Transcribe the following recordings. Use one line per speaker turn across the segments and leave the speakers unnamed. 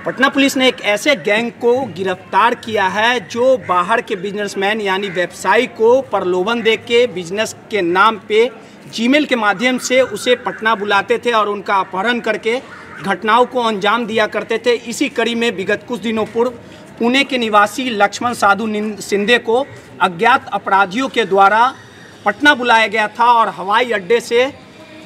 Patna police ने एक ऐसे गैंग को गिरफ्तार किया है जो बाहर के बिजनेसमैन यानी व्यवसायी को प्रलोभन दे के बिजनेस के नाम पे जीमेल के माध्यम से उसे पटना बुलाते थे और उनका अपहरण करके घटनाओं को अंजाम दिया करते थे। इसी कड़ी में विगत कुछ दिनों पूर्व पुणे के निवासी लक्ष्मण साधु सिंधे को अज्ञात अपराधियों के द्वारा पटना बुलाया गया था और हवाई अड्डे से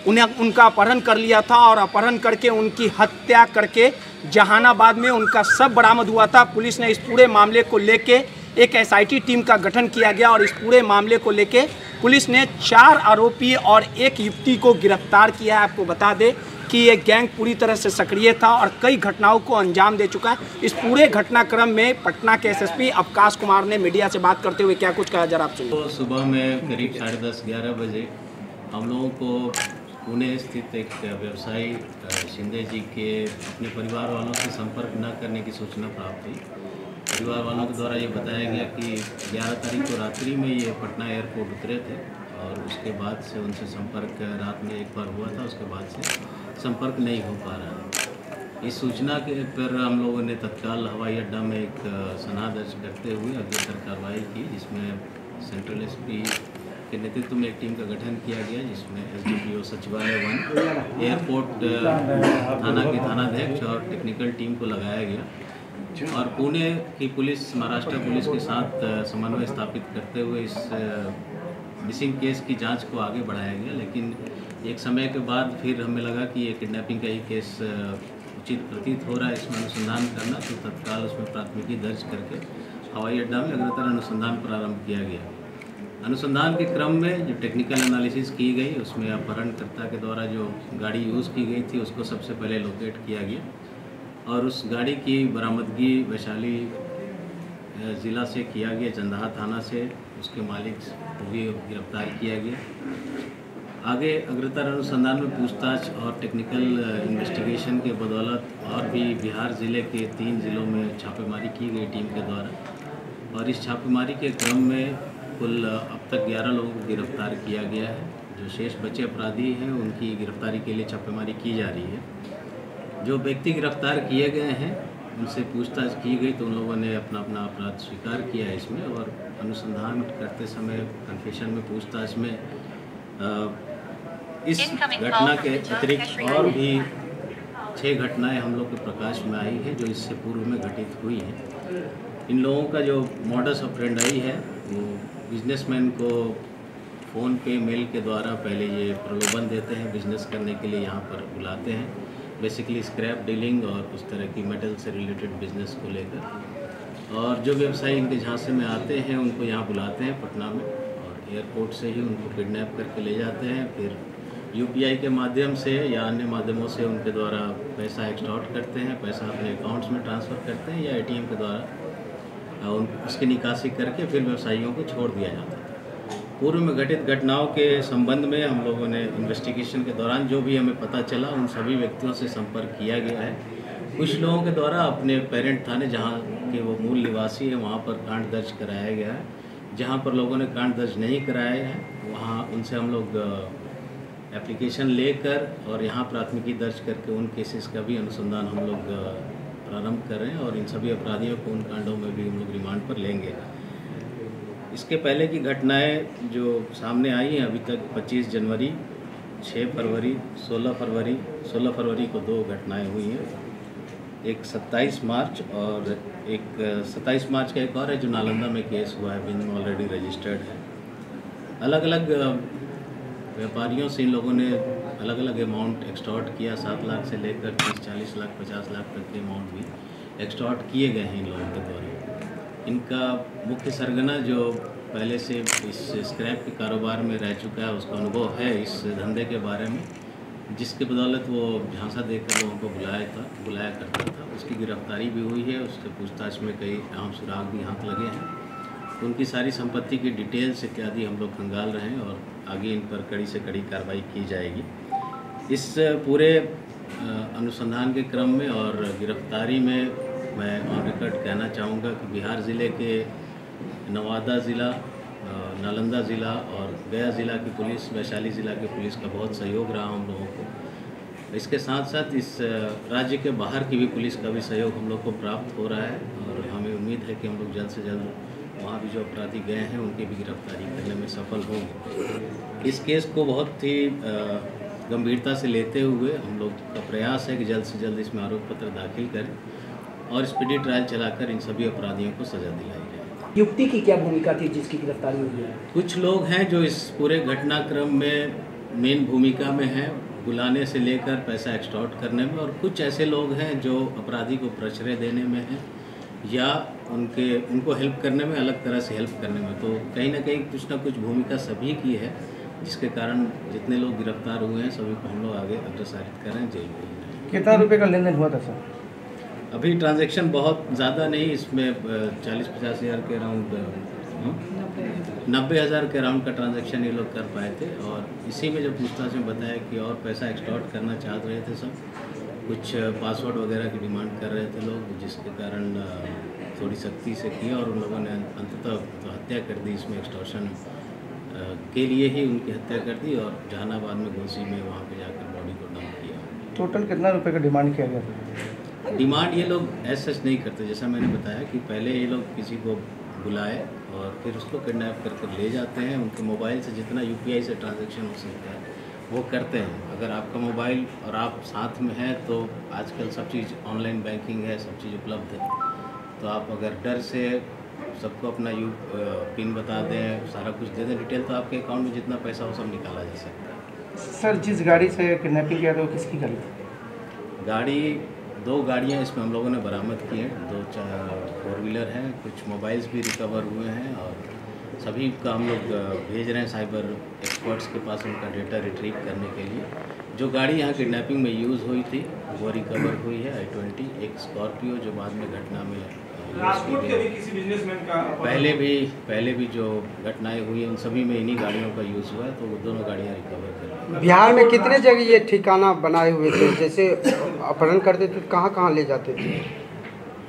उनका अपहरण कर लिया था और अपहरण करके उनकी हत्या करके जहानाबाद में उनका शव बरामद हुआ था। पुलिस ने इस पूरे मामले को लेके एक एसआईटी टीम का गठन किया गया और इस पूरे मामले को लेके पुलिस ने 4 आरोपी और एक युवती को गिरफ्तार किया है। आपको बता दें कि ये गैंग पूरी तरह से सक्रिय था और कई घटनाओं को अंजाम दे चुका है। इस पूरे घटनाक्रम में पटना के एसएसपी अवकाश कुमार ने मीडिया से बात करते हुए क्या कुछ कहा, जरा आप सुनिए।
तो सुबह में करीब 10:30-11 बजे हम लोगों को पुणे स्थित एक व्यवसायी शिंदे जी के अपने परिवार वालों से संपर्क न करने की सूचना प्राप्त हुई। परिवार वालों के द्वारा ये बताया गया कि 11 तारीख को रात्रि में ये पटना एयरपोर्ट उतरे थे और उसके बाद से उनसे संपर्क रात में एक बार हुआ था, उसके बाद से संपर्क नहीं हो पा रहा है। इस सूचना के पर हम लोगों ने तत्काल हवाई अड्डा में एक सनहा दर्ज करते हुए अग्रसर कार्रवाई की, जिसमें सेंट्रल एसपी के नेतृत्व में एक टीम का गठन किया गया, जिसमें एसडीपीओ सचिवालय 1, एयरपोर्ट थाना के थानाध्यक्ष और टेक्निकल टीम को लगाया गया और पुणे की पुलिस महाराष्ट्र पुलिस के साथ समन्वय स्थापित करते हुए इस मिसिंग केस की जांच को आगे बढ़ाया गया। लेकिन एक समय के बाद फिर हमें लगा कि ये किडनैपिंग का ही केस उचित प्रतीत हो रहा है, इसमें अनुसंधान करना, तो तत्काल उसमें प्राथमिकी दर्ज करके हवाई अड्डा में अग्रतर अनुसंधान प्रारंभ किया गया। अनुसंधान के क्रम में जो टेक्निकल एनालिसिस की गई उसमें अपहरणकर्ता के द्वारा जो गाड़ी यूज़ की गई थी उसको सबसे पहले लोकेट किया गया और उस गाड़ी की बरामदगी वैशाली ज़िला से किया गया, जंदाहा थाना से उसके मालिक को भी गिरफ्तार किया गया। आगे अग्रतर अनुसंधान में पूछताछ और टेक्निकल इन्वेस्टिगेशन के बदौलत और भी बिहार ज़िले के 3 ज़िलों में छापेमारी की गई टीम के द्वारा और इस छापेमारी के क्रम में कुल अब तक 11 लोगों को गिरफ्तार किया गया है। जो शेष बचे अपराधी हैं उनकी गिरफ्तारी के लिए छापेमारी की जा रही है। जो व्यक्ति गिरफ्तार किए गए हैं उनसे पूछताछ की गई तो उन लोगों ने अपना अपराध स्वीकार किया है इसमें, और अनुसंधान करते समय कन्फेशन में पूछताछ में इस घटना के अतिरिक्त और भी 6 घटनाएं हम लोग के प्रकाश में आई हैं जो इससे पूर्व में घटित हुई हैं। इन लोगों का जो मॉडस ऑपरेंडाई है वो बिजनेसमैन को फ़ोन पे मेल के द्वारा पहले ये प्रलोभन देते हैं, बिजनेस करने के लिए यहाँ पर बुलाते हैं, बेसिकली स्क्रैप डीलिंग और उस तरह की मेटल से रिलेटेड बिजनेस को लेकर। और जो व्यवसायी इनके झांसे में आते हैं उनको यहाँ बुलाते हैं पटना में और एयरपोर्ट से ही उनको किडनैप करके ले जाते हैं। फिर यूपीआई के माध्यम से या अन्य माध्यमों से उनके द्वारा पैसा एक्सटॉर्ट करते हैं, पैसा अपने अकाउंट्स में ट्रांसफ़र करते हैं या एटीएम के द्वारा उसकी निकासी करके फिर व्यवसायियों को छोड़ दिया जाता है। पूर्व में घटित घटनाओं के संबंध में हम लोगों ने इन्वेस्टिगेशन के दौरान जो भी हमें पता चला उन सभी व्यक्तियों से संपर्क किया गया है। कुछ लोगों के द्वारा अपने पेरेंट थाने जहां के वो मूल निवासी है वहां पर कांड दर्ज कराया गया है। जहां पर लोगों ने कांड दर्ज नहीं कराया है वहां उनसे हम लोग एप्लीकेशन लेकर और यहाँ प्राथमिकी दर्ज करके उन केसेस का भी अनुसंधान हम लोग प्रारंभ कर रहे हैं और इन सभी अपराधियों को उन कांडों में भी हम लोग रिमांड पर लेंगे। इसके पहले की घटनाएं जो सामने आई हैं अभी तक 25 जनवरी, 6 फरवरी, 16 फरवरी को 2 घटनाएं हुई हैं। एक 27 मार्च और एक 27 मार्च का एक और है जो नालंदा में केस हुआ है, बिन ऑलरेडी रजिस्टर्ड है। अलग अलग व्यापारियों से इन लोगों ने अलग अलग अमाउंट एक्सटॉर्ट किया, 7 लाख से लेकर 30-40 लाख 50 लाख तक के अमाउंट भी एक्सटॉर्ट किए गए हैं इन लोगों के द्वारा। इनका मुख्य सरगना जो पहले से इस स्क्रैप के कारोबार में रह चुका है उसका अनुभव है इस धंधे के बारे में, जिसके बदौलत वो झांसा देकर लोगों को बुलाया करता था। उसकी गिरफ्तारी भी हुई है, उससे पूछताछ में कई अहम सुराग भी हाथ लगे हैं। उनकी सारी संपत्ति की डिटेल्स इत्यादि हम लोग खंगाल रहे हैं और आगे इन पर कड़ी से कड़ी कार्रवाई की जाएगी। इस पूरे अनुसंधान के क्रम में और गिरफ्तारी में मैं ऑन रिकॉर्ड कहना चाहूँगा कि बिहार ज़िले के नवादा ज़िला, नालंदा ज़िला और गया ज़िला की पुलिस, वैशाली ज़िला की पुलिस का बहुत सहयोग रहा हम लोगों को। इसके साथ साथ इस राज्य के बाहर की भी पुलिस का भी सहयोग हम लोग को प्राप्त हो रहा है और हमें उम्मीद है कि हम लोग जल्द से जल्द वहाँ भी जो अपराधी गए हैं उनकी भी गिरफ्तारी करने में सफल होंगे। इस केस को बहुत ही गंभीरता से लेते हुए हम लोग का प्रयास है कि जल्द से जल्द इसमें आरोप पत्र दाखिल करें और स्पीडी ट्रायल चलाकर इन सभी अपराधियों को सजा दिलाई जाए।
युवती की क्या भूमिका थी जिसकी गिरफ्तारी हुई है?
कुछ लोग हैं जो इस पूरे घटनाक्रम में मेन भूमिका में हैं, बुलाने से लेकर पैसा एक्सटॉर्ट करने में, और कुछ ऐसे लोग हैं जो अपराधी को प्रश्रय देने में हैं या उनको हेल्प करने में, अलग तरह से हेल्प करने में। तो कहीं ना कहीं कुछ ना कुछ भूमिका सभी की है, जिसके कारण जितने लोग गिरफ्तार हुए हैं सभी को हम लोग आगे अग्रसारित कर रहे हैं, जेल में।
कितना रुपए का लेन देन हुआ था सर?
अभी ट्रांजैक्शन बहुत ज़्यादा नहीं, इसमें 40-50 हज़ार के अराउंड 90 हज़ार के अराउंड का ट्रांजैक्शन ये लोग कर पाए थे। और इसी में जब पूछताछ में बताया कि और पैसा एक्सटॉर्ट करना चाह रहे थे सब, कुछ पासवर्ड वगैरह की डिमांड कर रहे थे लोग, जिसके कारण थोड़ी सख्ती से की और उन लोगों ने अंततः तो हत्या कर दी। इसमें एक्सटॉर्शन के लिए ही उनकी हत्या कर दी और जहानाबाद में घोसी में वहाँ पे जाकर बॉडी को डंप किया।
टोटल कितना रुपए का डिमांड किया गया था?
डिमांड ये लोग ऐसा नहीं करते, जैसा मैंने बताया कि पहले ये लोग किसी को बुलाए और फिर उसको किडनैप करके ले जाते हैं। उनके मोबाइल से जितना यूपीआई से ट्रांजैक्शन हो सकता है वो करते हैं। अगर आपका मोबाइल और आप साथ में हैं तो आजकल सब चीज़ ऑनलाइन बैंकिंग है, सब चीज़ उपलब्ध है। तो आप अगर डर से सबको अपना पिन बता दें, सारा कुछ दे दें डिटेल, तो आपके अकाउंट में जितना पैसा हो सब निकाला जा सकता है।
सर जिस गाड़ी से किडनैपिंग किया था वो किसकी गाड़ी थी?
गाड़ी 2 गाड़ियाँ इसमें हम लोगों ने बरामद की हैं, 2 4 व्हीलर हैं, कुछ मोबाइल्स भी रिकवर हुए हैं और सभी का हम लोग भेज रहे हैं साइबर एक्सपर्ट्स के पास उनका डेटा रिट्रीव करने के लिए। जो गाड़ी यहाँ किडनैपिंग में यूज़ हुई थी वो रिकवर हुई है, i20, एक स्कॉर्पियो जो बाद में घटना में
राजकोट के भी किसी बिजनेसमैन का
पहले भी जो घटनाएं हुई हैं उन सभी में इन्हीं गाड़ियों का यूज़ हुआ है, तो वो दोनों गाड़ियाँ रिकवर कर।
बिहार में कितने जगह ये ठिकाना बनाए हुए थे? जैसे अपहरण करते थे कहाँ कहाँ ले जाते थे?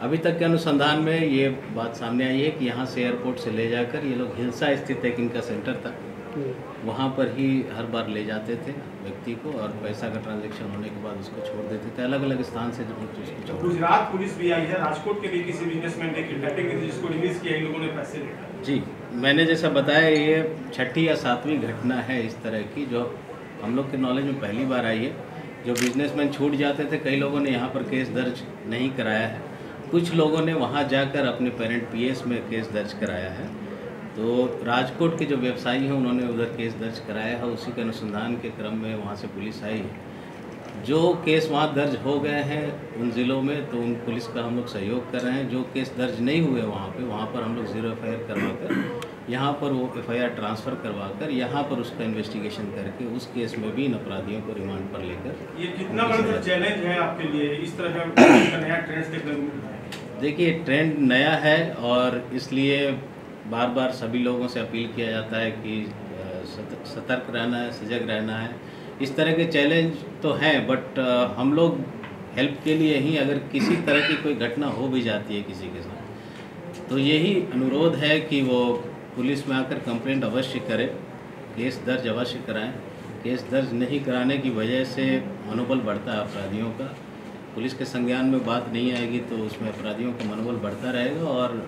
अभी तक के अनुसंधान में ये बात सामने आई है कि यहाँ से एयरपोर्ट से ले जाकर ये लोग हिलसा स्थित एक इनका सेंटर था, वहाँ पर ही हर बार ले जाते थे व्यक्ति को और पैसा का ट्रांजैक्शन होने के बाद उसको छोड़ देते थे। अलग अलग स्थान से जब उसको छोड़।
गुजरात पुलिस भी आई है, राजकोट के भी किसी बिजनेसमैन ने किडनैपिंग की थी जिसको रिलीज किया, इन लोगों ने पैसे लेकर।
जी, मैंने जैसा बताया ये 6ठी या 7वीं घटना है इस तरह की जो हम लोग के नॉलेज में पहली बार आई है। जो बिजनेसमैन छूट जाते थे, कई लोगों ने यहाँ पर केस दर्ज नहीं कराया है, कुछ लोगों ने वहाँ जाकर अपने पेरेंट पीएस में केस दर्ज कराया है। तो राजकोट के जो व्यवसायी हैं उन्होंने उधर केस दर्ज कराया है, उसी के अनुसंधान के क्रम में वहाँ से पुलिस आई है। जो केस वहाँ दर्ज हो गए हैं उन ज़िलों में, तो उन पुलिस का हम लोग सहयोग कर रहे हैं। जो केस दर्ज नहीं हुए वहाँ पर हम लोग 0 FIR करवाकर यहाँ पर वो FIR ट्रांसफ़र करवाकर यहाँ पर उसका इन्वेस्टिगेशन करके उस केस में भी इन अपराधियों को रिमांड पर लेकर।
ये कितना बड़ा चैलेंज है आपके लिए इस तरह का नया ट्रेंड देखने को मिल रहा है?
देखिए, ट्रेंड नया है और इसलिए बार बार सभी लोगों से अपील किया जाता है कि सतर्क रहना है, सजग रहना है। इस तरह के चैलेंज तो हैं, बट हम लोग हेल्प के लिए ही, अगर किसी तरह की कोई घटना हो भी जाती है किसी के साथ, तो यही अनुरोध है कि वो पुलिस में आकर कंप्लेंट अवश्य करें, केस दर्ज अवश्य कराएं। केस दर्ज नहीं कराने की वजह से मनोबल बढ़ता है अपराधियों का। पुलिस के संज्ञान में बात नहीं आएगी तो उसमें अपराधियों का मनोबल बढ़ता रहेगा और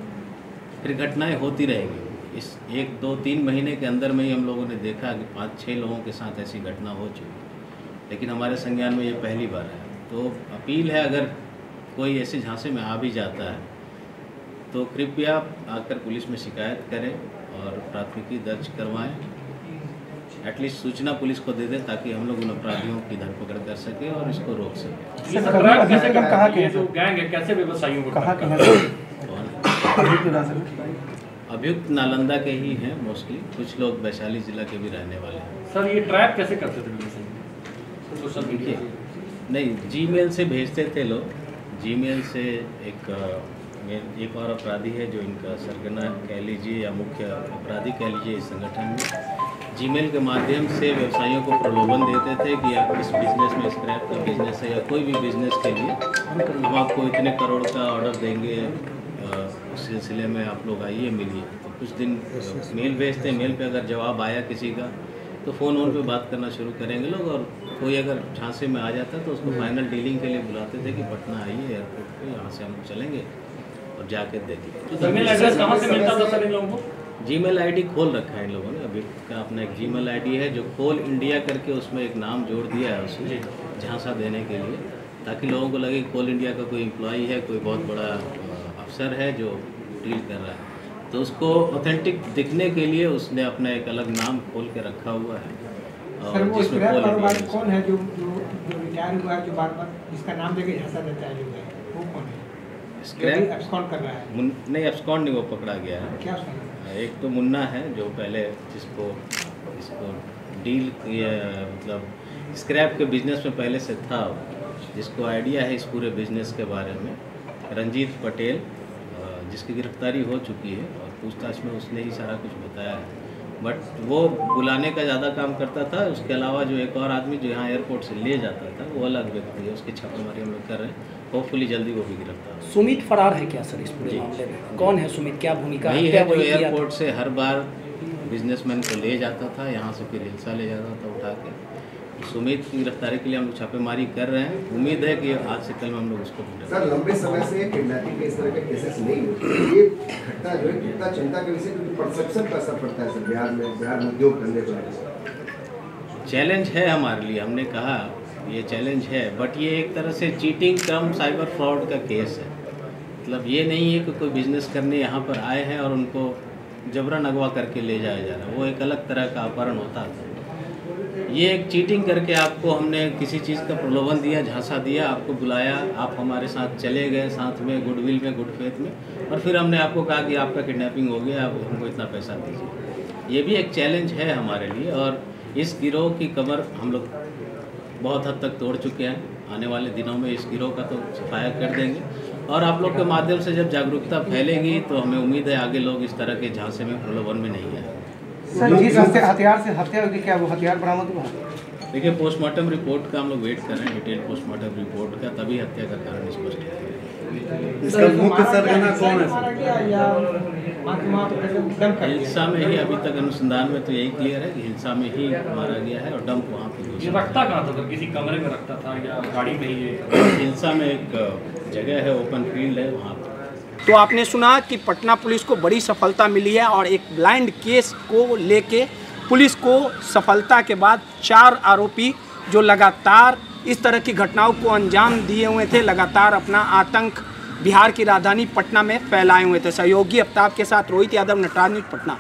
फिर घटनाएं होती रहेगी। इस 1, 2, 3 महीने के अंदर में ही हम लोगों ने देखा कि 5-6 लोगों के साथ ऐसी घटना हो चुकी, लेकिन हमारे संज्ञान में ये पहली बार है। तो अपील है, अगर कोई ऐसे झांसे में आ भी जाता है तो कृपया आकर पुलिस में शिकायत करें और प्राथमिकी दर्ज करवाएं। एटलीस्ट सूचना पुलिस को दे दें ताकि हम लोग उन अपराधियों की धरपकड़ कर सकें और इसको रोक सकें।
सर कहाँ के
जो गैंग है कैसे व्यवसायियों को
कहाँ के
अभियुक्त नालंदा के ही हैं मोस्टली, कुछ लोग वैशाली जिला के भी रहने वाले हैं।
सर ये ट्रैप कैसे करते थे? सोशल मीडिया
नहीं, जीमेल से भेजते थे लोग। जीमेल से एक और अपराधी है जो इनका सरगना कह लीजिए या मुख्य अपराधी कह लीजिए इस संगठन में, जीमेल के माध्यम से व्यवसायियों को प्रलोभन देते थे कि आप इस बिज़नेस में, स्क्रैप का बिज़नेस है या कोई भी बिज़नेस के लिए हम आपको इतने करोड़ का ऑर्डर देंगे, उस सिलसिले में आप लोग आइए मिलिए। तो कुछ दिन मेल भेजते हैं, मेल पे अगर जवाब आया किसी का तो फ़ोन पे बात करना शुरू करेंगे लोग और कोई अगर झांसे में आ जाता तो उसको फाइनल डीलिंग के लिए बुलाते थे कि पटना आइए एयरपोर्ट पे, यहाँ से हम चलेंगे और जाके देखेंगे।
तो ईमेल एड्रेस कहाँ से मिलता था सर इन लोगों को?
जीमेल आईडी खोल रखा है इन लोगों ने, अभी का अपना एक जीमेल आईडी है जो कोल इंडिया करके उसमें एक नाम जोड़ दिया है उसमें झांसा देने के लिए, ताकि लोगों को लगे कि कोल इंडिया का कोई एम्प्लॉई है, कोई बहुत बड़ा अफसर है जो डील कर रहा है। तो उसको ऑथेंटिक दिखने के लिए उसने अपना एक अलग नाम खोल के रखा हुआ है।
सर वो स्क्रैप कारोबारी कौन है जो रिटायर हुआ है, जो बार बार जिसका नाम देके झांसा देता है, वो कौन है?
स्क्रैप
एब्सकॉन्ड कर रहा है?
नहीं, एब्सकॉन्ड नहीं, वो पकड़ा गया है।
क्या उसका नाम?
एक तो मुन्ना है जो पहले इसको डील किया, मतलब स्क्रैप के बिजनेस में पहले से था, जिसको आइडिया है इस पूरे बिजनेस के बारे में। रंजीत पटेल, जिसकी गिरफ्तारी हो चुकी है और पूछताछ में उसने ही सारा कुछ बताया है, बट वो बुलाने का ज़्यादा काम करता था। उसके अलावा जो एक और आदमी जो यहाँ एयरपोर्ट से ले जाता था वो अलग व्यक्ति है, उसकी छापेमारी हम लोग कर रहे हैं। होपफुली जल्दी वो भी गिरफ्तार हो।
सुमित फरार है क्या सर इस पूरे मामले में? कौन है सुमित, क्या भूमिका
वही
क्या
है जो
वही किया
एयरपोर्ट से हर बार बिजनेसमैन को ले जाता था, यहाँ से फिर हिलसा ले जाता था उठा के। सुमित की गिरफ्तारी के लिए हम लोग छापेमारी कर रहे हैं। उम्मीद है कि आज से कल में हम लोग उसको
सर लंबे समय से किडनैपिंग के इस तरह के केसेस नहीं होते, ये घटना जो है कितना चिंता का विषय, क्योंकि परसेप्शन का असर पड़ता है सर बिहार में उद्योग धंधे पर।
चैलेंज है हमारे लिए, हमने कहा ये चैलेंज है, बट ये एक तरह से चीटिंग कम साइबर फ्रॉड का केस है। मतलब ये नहीं है कि कोई बिजनेस करने यहाँ पर आए हैं और उनको जबरन अगवा करके ले जाया जा रहा है, वो एक अलग तरह का अपहरण होता है। ये एक चीटिंग करके आपको हमने किसी चीज़ का प्रलोभन दिया, झांसा दिया, आपको बुलाया, आप हमारे साथ चले गए साथ में गुडविल में, गुड फेथ में, और फिर हमने आपको कहा कि आपका किडनैपिंग हो गया, आप हमको इतना पैसा दीजिए। ये भी एक चैलेंज है हमारे लिए और इस गिरोह की कमर हम लोग बहुत हद तक तोड़ चुके हैं। आने वाले दिनों में इस गिरोह का तो सफाया कर देंगे और आप लोग के माध्यम से जब जागरूकता फैलेगी तो हमें उम्मीद है आगे लोग इस तरह के झांसे में प्रलोभन में नहीं आए।
सर जिस हथियार से हत्या हुई, क्या वो हथियार बरामद हुआ?
देखिए, पोस्टमार्टम रिपोर्ट का हम लोग वेट कर रहे हैं, डिटेल पोस्टमार्टम रिपोर्ट का, तभी हत्या का कारण स्पष्ट है।
इसका मुख्य सरगना कौन है सर?
हिलसा में ही अभी तक अनुसंधान में तो यही क्लियर है कि हिलसा में ही मारा गया है और डंप वहाँ पे।
ये रखता कहाँ था सर? किसी कमरे में रखता था या गाड़ी में ही?
हिलसा में एक जगह है, ओपन फील्ड है, वहाँ पर।
तो आपने सुना कि पटना पुलिस को बड़ी सफलता मिली है और एक ब्लाइंड केस को लेके पुलिस को सफलता के बाद 4 आरोपी जो लगातार इस तरह की घटनाओं को अंजाम दिए हुए थे, लगातार अपना आतंक बिहार की राजधानी पटना में फैलाए हुए थे। सहयोगी आफ्ताब के साथ रोहित यादव, नटराज न्यूज़, पटना।